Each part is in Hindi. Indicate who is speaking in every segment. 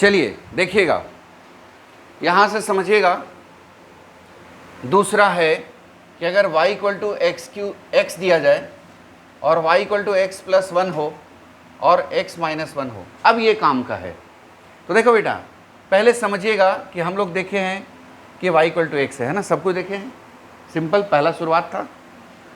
Speaker 1: चलिए देखिएगा, यहाँ से समझिएगा। दूसरा है कि अगर y इक्वल टू x दिया जाए और y equal to x plus 1 हो और x माइनस 1 हो, अब ये काम का है। तो देखो बेटा, पहले समझिएगा कि हम लोग देखे हैं कि y इक्वल टू x है ना, सब कुछ देखे हैं, सिंपल पहला शुरुआत था।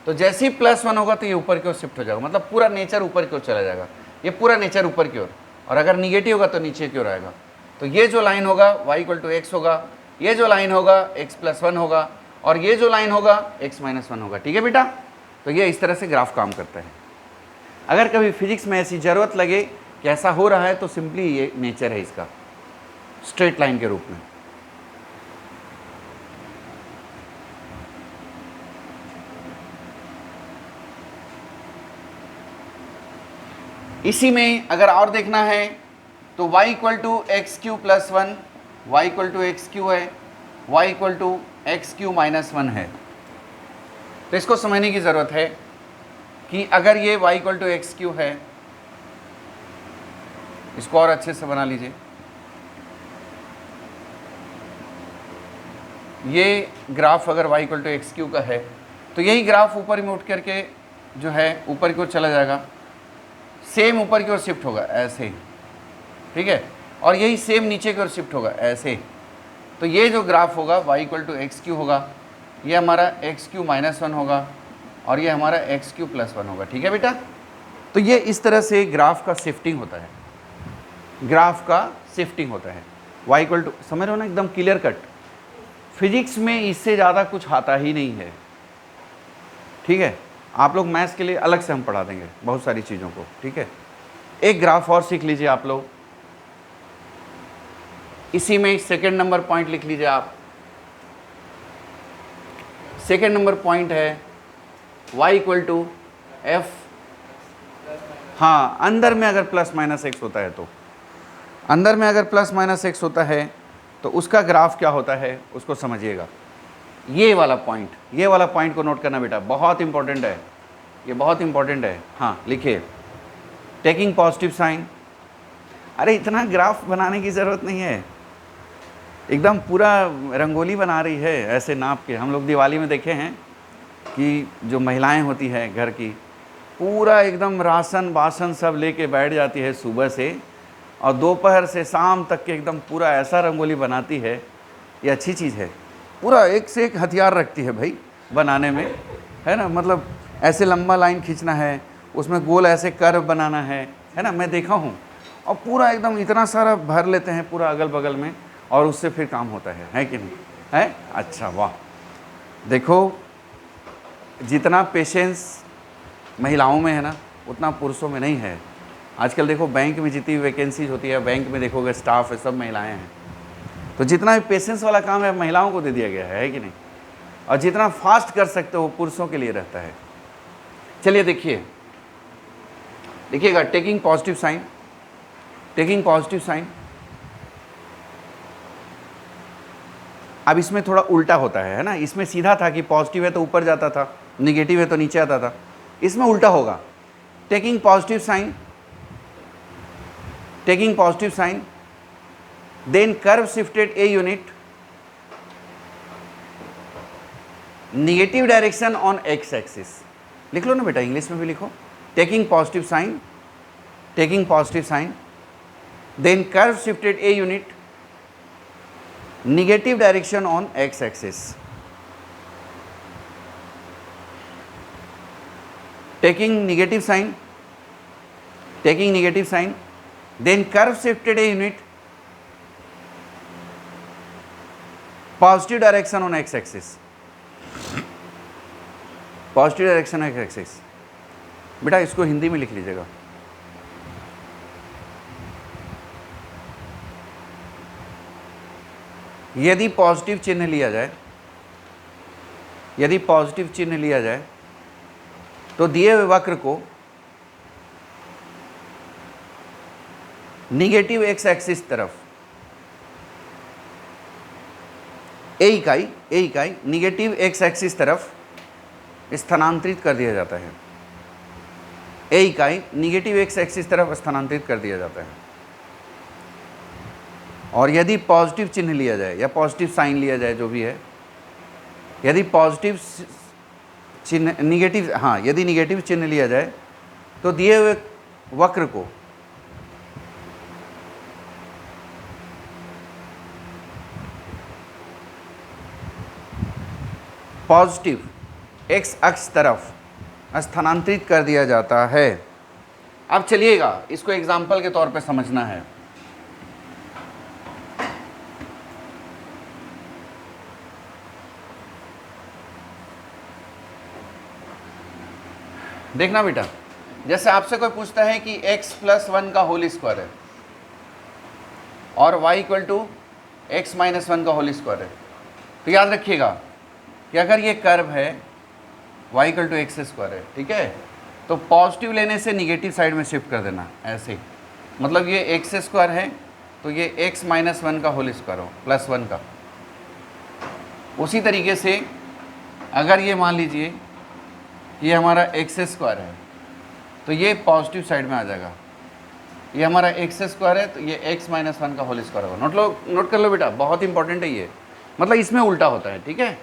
Speaker 1: तो जैसे ही प्लस 1 होगा तो ये ऊपर की ओर शिफ्ट हो जाएगा, मतलब पूरा नेचर ऊपर की ओर चला जाएगा, ये पूरा नेचर ऊपर की ओर, और अगर निगेटिव होगा तो नीचे की ओर आएगा। तो ये जो लाइन होगा y इक्वल टू x होगा, ये जो लाइन होगा x प्लस 1 होगा, और ये जो लाइन होगा x माइनस 1 होगा। ठीक है बेटा, तो ये इस तरह से ग्राफ काम करता है। अगर कभी फिजिक्स में ऐसी ज़रूरत लगे कि ऐसा हो रहा है तो सिंपली ये नेचर है इसका, स्ट्रेट लाइन के रूप में। इसी में अगर और देखना है तो y equal to x cube plus 1, Y equal to x cube है, y equal to x cube minus 1 है। तो इसको समझने की ज़रूरत है कि अगर ये y equal to x cube है, इसको और अच्छे से बना लीजिए। ये ग्राफ अगर y equal to x cube का है तो यही ग्राफ ऊपर में उठ करके जो है ऊपर की ओर चला जाएगा, सेम ऊपर की ओर शिफ्ट होगा ऐसे, ठीक है, और यही सेम नीचे की ओर शिफ्ट होगा ऐसे। तो ये जो ग्राफ होगा y equal to x cube होगा, ये हमारा एक्स क्यू माइनस 1 होगा, और ये हमारा एक्स क्यू प्लस 1 होगा। ठीक है बेटा, तो ये इस तरह से ग्राफ का शिफ्टिंग होता है, ग्राफ का शिफ्टिंग होता है। y इक्वल टू, समझ रहे हो ना, एकदम क्लियर कट। फिजिक्स में इससे ज़्यादा कुछ आता ही नहीं है। ठीक है, आप लोग मैथ्स के लिए अलग से हम पढ़ा देंगे बहुत सारी चीज़ों को। ठीक है, एक ग्राफ और सीख लीजिए आप लोग, इसी में सेकंड नंबर पॉइंट लिख लीजिए आप। सेकंड नंबर पॉइंट है y इक्वल टू एफ, हाँ, अंदर में अगर प्लस माइनस एक्स होता है तो, अंदर में अगर प्लस माइनस एक्स होता है तो उसका ग्राफ क्या होता है उसको समझिएगा। ये वाला पॉइंट, ये वाला पॉइंट को नोट करना बेटा, बहुत इंपॉर्टेंट है, ये बहुत इंपॉर्टेंट है। हाँ लिखिए, टेकिंग पॉजिटिव साइन। अरे इतना ग्राफ बनाने की ज़रूरत नहीं है, एकदम पूरा रंगोली बना रही है ऐसे नाप के। हम लोग दिवाली में देखे हैं कि जो महिलाएं होती हैं घर की, पूरा एकदम राशन बासन सब लेके बैठ जाती है सुबह से, और दोपहर से शाम तक के एकदम पूरा ऐसा रंगोली बनाती है। ये अच्छी चीज़ है, पूरा एक से एक हथियार रखती है भाई बनाने में, है ना। मतलब ऐसे लंबा लाइन खींचना है, उसमें गोल ऐसे कर्व बनाना है ना, मैं देखा हूँ। और पूरा एकदम इतना सारा भर लेते हैं पूरा अगल बगल में, और उससे फिर काम होता है कि नहीं है। अच्छा वाह, देखो जितना पेशेंस महिलाओं में है ना उतना पुरुषों में नहीं है। आजकल देखो बैंक में जितनी वैकेंसीज होती है, बैंक में देखोगे स्टाफ है सब महिलाएं हैं, तो जितना भी पेशेंस वाला काम है महिलाओं को दे दिया गया है कि नहीं, और जितना फास्ट कर सकते हो पुरुषों के लिए रहता है। चलिए देखिए, देखिएगा, taking positive sign, taking positive sign. अब इसमें थोड़ा उल्टा होता है ना, इसमें सीधा था कि पॉजिटिव है तो ऊपर जाता था, निगेटिव है तो नीचे आता था, इसमें उल्टा होगा। Taking positive sign, taking positive sign, then curve shifted a unit, negative direction on x axis. लिख लो ना बेटा, इंग्लिश में भी लिखो, taking positive sign, taking positive sign, then curve shifted a unit, negative direction on x axis, taking negative sign, taking negative sign, then curve shifted a unit, positive direction on x axis, positive direction on x axis। बेटा इसको हिंदी में लिख लीजिएगा। यदि पॉजिटिव चिन्ह लिया जाए, यदि पॉजिटिव चिन्ह लिया जाए तो दिए हुए वक्र को निगेटिव एक्स एक्सिस तरफ ए इकाई निगेटिव एक्स एक्सिस तरफ स्थानांतरित कर दिया जाता है। ए इकाई निगेटिव एक्स एक्सिस तरफ स्थानांतरित कर दिया जाता है। और यदि पॉजिटिव चिन्ह लिया जाए या पॉजिटिव साइन लिया जाए, जो भी है, यदि पॉजिटिव चिन्ह निगेटिव, हाँ यदि निगेटिव चिन्ह लिया जाए तो दिए हुए वक्र को पॉजिटिव एक्स अक्ष तरफ स्थानांतरित कर दिया जाता है। अब चलिएगा इसको एग्जाम्पल के तौर पे समझना है। देखना बेटा, जैसे आपसे कोई पूछता है कि x + 1 का होल स्क्वायर है और y = x - 1 का होल स्क्वायर है, तो याद रखिएगा कि अगर ये कर्व है y = x² है, ठीक है, तो पॉजिटिव लेने से निगेटिव साइड में शिफ्ट कर देना ऐसे, मतलब ये x² है तो ये x - 1 का होल स्क्वायर हो +1 का। उसी तरीके से अगर ये मान लीजिए ये हमारा x² है तो ये पॉजिटिव साइड में आ जाएगा, ये हमारा x² है तो ये x - 1 का होल स्क्वायर होगा। नोट कर लो बेटा, बहुत इंपॉर्टेंट है ये, मतलब इसमें उल्टा होता है, ठीक है।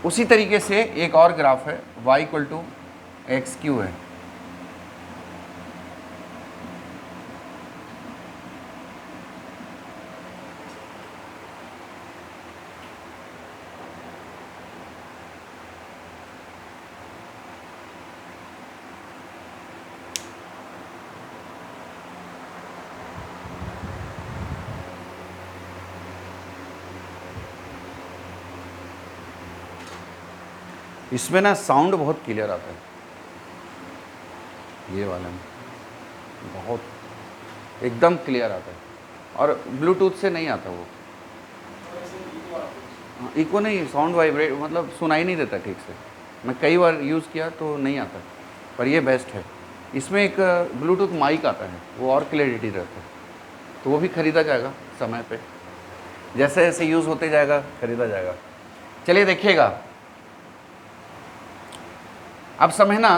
Speaker 1: उसी तरीके से एक और ग्राफ है y = x³ है, इसमें ना साउंड बहुत क्लियर आता है, ये वाले में बहुत एकदम क्लियर आता है, और ब्लूटूथ से नहीं आता वो, इको नहीं, साउंड वाइब्रेट, मतलब सुनाई नहीं देता ठीक से। मैं कई बार यूज़ किया तो नहीं आता, पर ये बेस्ट है। इसमें एक ब्लूटूथ माइक आता है, वो और क्लैरिटी रहता है, तो वो भी ख़रीदा जाएगा समय पे, जैसे जैसे यूज़ होते जाएगा ख़रीदा जाएगा। चलिए देखिएगा, अब समझना,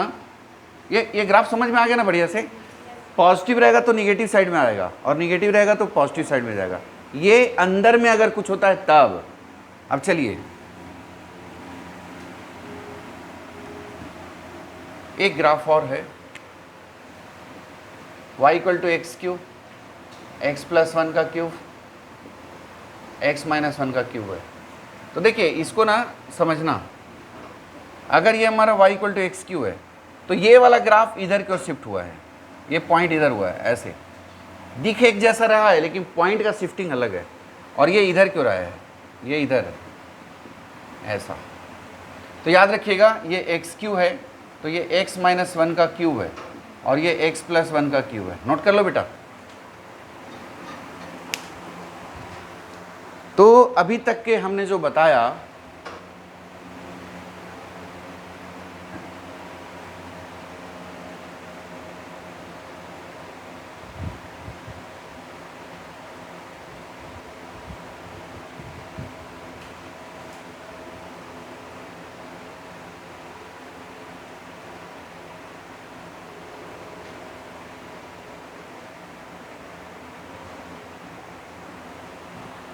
Speaker 1: ये ग्राफ समझ में आ गया ना बढ़िया से। पॉजिटिव रहेगा तो निगेटिव साइड में आएगा और निगेटिव रहेगा तो पॉजिटिव साइड में जाएगा। ये अंदर में अगर कुछ होता है तब। अब चलिए एक ग्राफ और है, y = x³ x + 1 का क्यूब x - 1 का क्यूब है। तो देखिए इसको ना समझना, अगर ये हमारा y = x³ है तो ये वाला ग्राफ इधर की ओर शिफ्ट हुआ है, ये पॉइंट इधर हुआ है, ऐसे दिख एक जैसा रहा है लेकिन पॉइंट का शिफ्टिंग अलग है, और ये इधर क्यों रहा है, ये इधर है ऐसा। तो याद रखिएगा ये x³ है तो ये x - 1 का क्यूब है और ये x + 1 का क्यूब है। नोट कर लो बेटा। तो अभी तक के हमने जो बताया,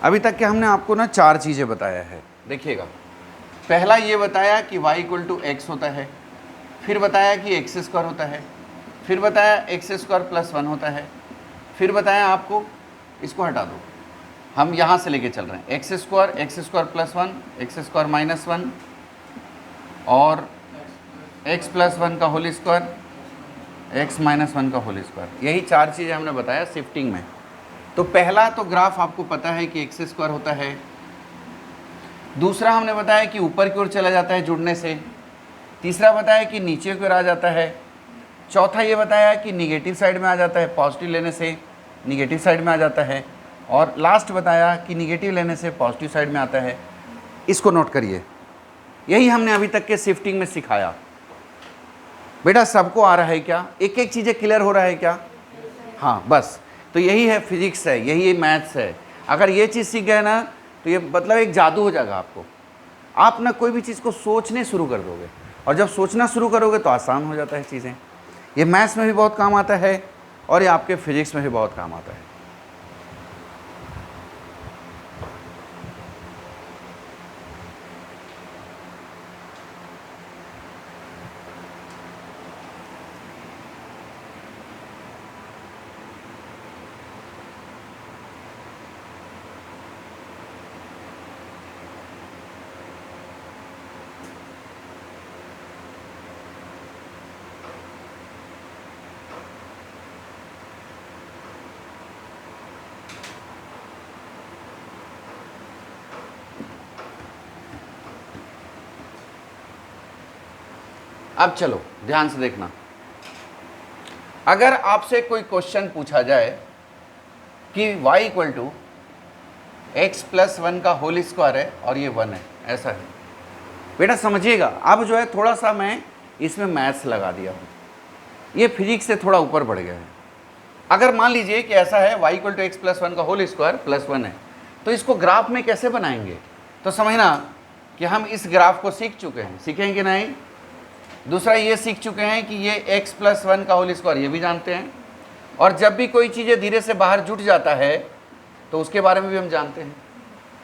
Speaker 1: अभी तक के हमने आपको ना 4 चीज़ें बताया है। देखिएगा, पहला ये बताया कि y = x होता है, फिर बताया कि x² होता है, फिर बताया x² + 1 होता है, फिर बताया आपको, इसको हटा दो, हम यहाँ से लेके चल रहे हैं x² + 1 x² - 1 और x + 1 का होल स्क्वायर x - 1 का होल स्क्वायर। यही 4 चीज़ें हमने बताया शिफ्टिंग में। तो पहला तो ग्राफ आपको पता है कि x² होता है, दूसरा हमने बताया कि ऊपर की ओर चला जाता है जुड़ने से, तीसरा बताया कि नीचे की ओर आ जाता है, चौथा ये बताया कि निगेटिव साइड में आ जाता है, पॉजिटिव लेने से निगेटिव साइड में आ जाता है, और लास्ट बताया कि निगेटिव लेने से पॉजिटिव साइड में आता है। इसको नोट करिए, यही हमने अभी तक के शिफ्टिंग में सिखाया। बेटा सबको आ रहा है क्या, एक एक चीज़ें क्लियर हो रहा है क्या? हाँ बस, तो यही है फिजिक्स है, यही मैथ्स है। अगर ये चीज़ सीख गए ना तो ये मतलब एक जादू हो जाएगा आपको। आप ना कोई भी चीज़ को सोचने शुरू कर दोगे, और जब सोचना शुरू करोगे तो आसान हो जाता है चीज़ें। ये मैथ्स में भी बहुत काम आता है और ये आपके फिजिक्स में भी बहुत काम आता है। अब चलो ध्यान से देखना, अगर आपसे कोई क्वेश्चन पूछा जाए कि y equal to x plus 1 का होल स्क्वायर है और ये 1 है, ऐसा है बेटा, समझिएगा। अब जो है थोड़ा सा मैं इसमें मैथ्स लगा दिया हूँ, ये फिजिक्स से थोड़ा ऊपर बढ़ गया है। अगर मान लीजिए कि ऐसा है y equal to x plus 1 का होल स्क्वायर प्लस 1 है, तो इसको ग्राफ में कैसे बनाएंगे? तो समझना कि हम इस ग्राफ को सीख चुके हैं, सीखें कि नहीं। दूसरा ये सीख चुके हैं कि ये x प्लस 1 का होल स्क्वायर, ये भी जानते हैं। और जब भी कोई चीज़ें धीरे से बाहर जुट जाता है तो उसके बारे में भी हम जानते हैं।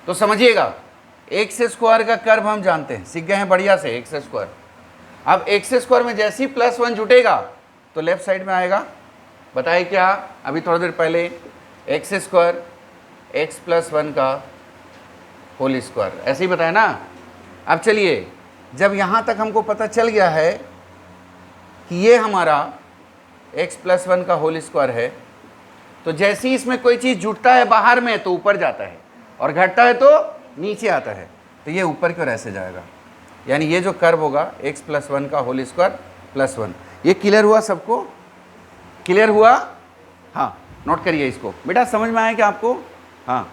Speaker 1: तो समझिएगा, एक्स स्क्वायर का कर्व हम जानते हैं, सीख गए हैं बढ़िया से एक्स स्क्वायर। अब एक्स स्क्वायर में जैसे ही प्लस 1 जुटेगा तो लेफ्ट साइड में आएगा। बताइए क्या, अभी थोड़ी देर पहले एक्स स्क्वायर एक्स प्लस 1 का होल स्क्वायर, ऐसे ही बताया ना। अब चलिए, जब यहाँ तक हमको पता चल गया है कि ये हमारा x प्लस 1 का होल स्क्वायर है, तो जैसे ही इसमें कोई चीज़ जुटता है बाहर में तो ऊपर जाता है और घटता है तो नीचे आता है, तो ये ऊपर की ओर ऐसे जाएगा। यानी ये जो कर्व होगा x प्लस 1 का होल स्क्वायर प्लस 1। ये क्लियर हुआ सबको? क्लियर हुआ? हाँ, नोट करिए इसको बेटा, समझ में आया क्या आपको? हाँ।